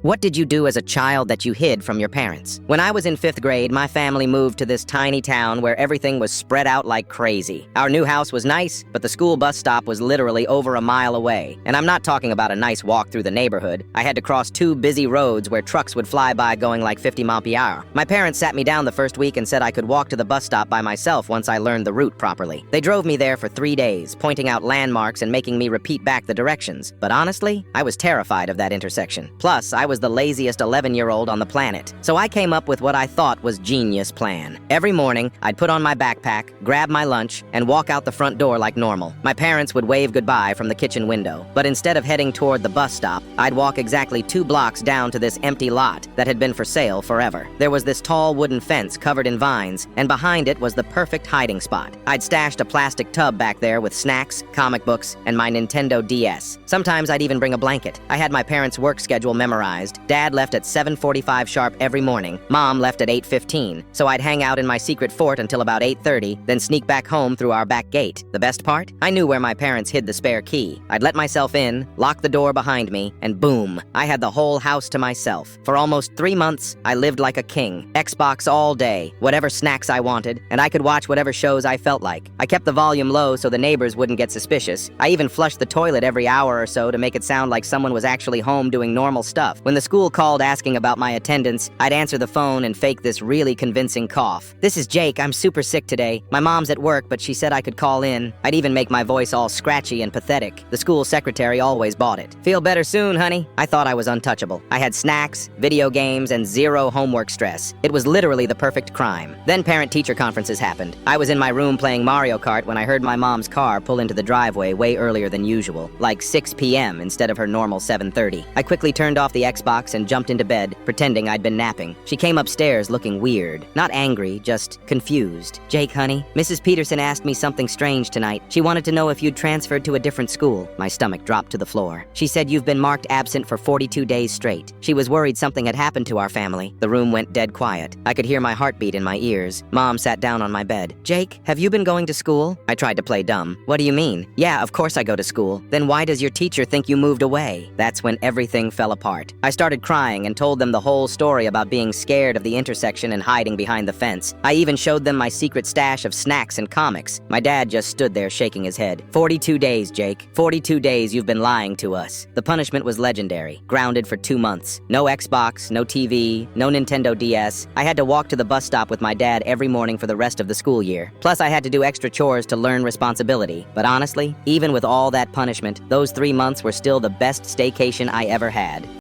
What did you do as a child that you hid from your parents? When I was in 5th grade, my family moved to this tiny town where everything was spread out like crazy. Our new house was nice, but the school bus stop was literally over a mile away. And I'm not talking about a nice walk through the neighborhood. I had to cross 2 busy roads where trucks would fly by going like 50 miles per hour. My parents sat me down the first week and said I could walk to the bus stop by myself once I learned the route properly. They drove me there for 3 days, pointing out landmarks and making me repeat back the directions. But honestly, I was terrified of that intersection. Plus, I was the laziest 11-year-old on the planet. So I came up with what I thought was genius plan. Every morning, I'd put on my backpack, grab my lunch, and walk out the front door like normal. My parents would wave goodbye from the kitchen window. But instead of heading toward the bus stop, I'd walk exactly 2 blocks down to this empty lot that had been for sale forever. There was this tall wooden fence covered in vines, and behind it was the perfect hiding spot. I'd stashed a plastic tub back there with snacks, comic books, and my Nintendo DS. Sometimes I'd even bring a blanket. I had my parents' work schedule memorized. Dad left at 7:45 sharp every morning. Mom left at 8:15, so I'd hang out in my secret fort until about 8:30, then sneak back home through our back gate. The best part? I knew where my parents hid the spare key. I'd let myself in, lock the door behind me, and boom, I had the whole house to myself. For almost 3 months, I lived like a king. Xbox all day, whatever snacks I wanted, and I could watch whatever shows I felt like. I kept the volume low so the neighbors wouldn't get suspicious. I even flushed the toilet every hour or so to make it sound like someone was actually home doing normal stuff. When the school called asking about my attendance, I'd answer the phone and fake this really convincing cough. "This is Jake, I'm super sick today. My mom's at work, but she said I could call in." I'd even make my voice all scratchy and pathetic. The school secretary always bought it. "Feel better soon, honey." I thought I was untouchable. I had snacks, video games, and 0 homework stress. It was literally the perfect crime. Then parent-teacher conferences happened. I was in my room playing Mario Kart when I heard my mom's car pull into the driveway way earlier than usual, like 6 p.m. instead of her normal 7:30. I quickly turned off the Xbox and jumped into bed, pretending I'd been napping. She came upstairs looking weird. Not angry, just confused. "Jake, honey, Mrs. Peterson asked me something strange tonight. She wanted to know if you'd transferred to a different school." My stomach dropped to the floor. "She said you've been marked absent for 42 days straight. She was worried something had happened to our family." The room went dead quiet. I could hear my heartbeat in my ears. Mom sat down on my bed. "Jake, have you been going to school?" I tried to play dumb. "What do you mean?" "Yeah, of course I go to school." "Then why does your teacher think you moved away?" That's when everything fell apart. I started crying and told them the whole story about being scared of the intersection and hiding behind the fence. I even showed them my secret stash of snacks and comics. My dad just stood there shaking his head. 42 days, Jake. 42 days you've been lying to us." The punishment was legendary. Grounded for 2 months. No Xbox, no TV, no Nintendo DS. I had to walk to the bus stop with my dad every morning for the rest of the school year. Plus I had to do extra chores to learn responsibility. But honestly, even with all that punishment, those 3 months were still the best staycation I ever had.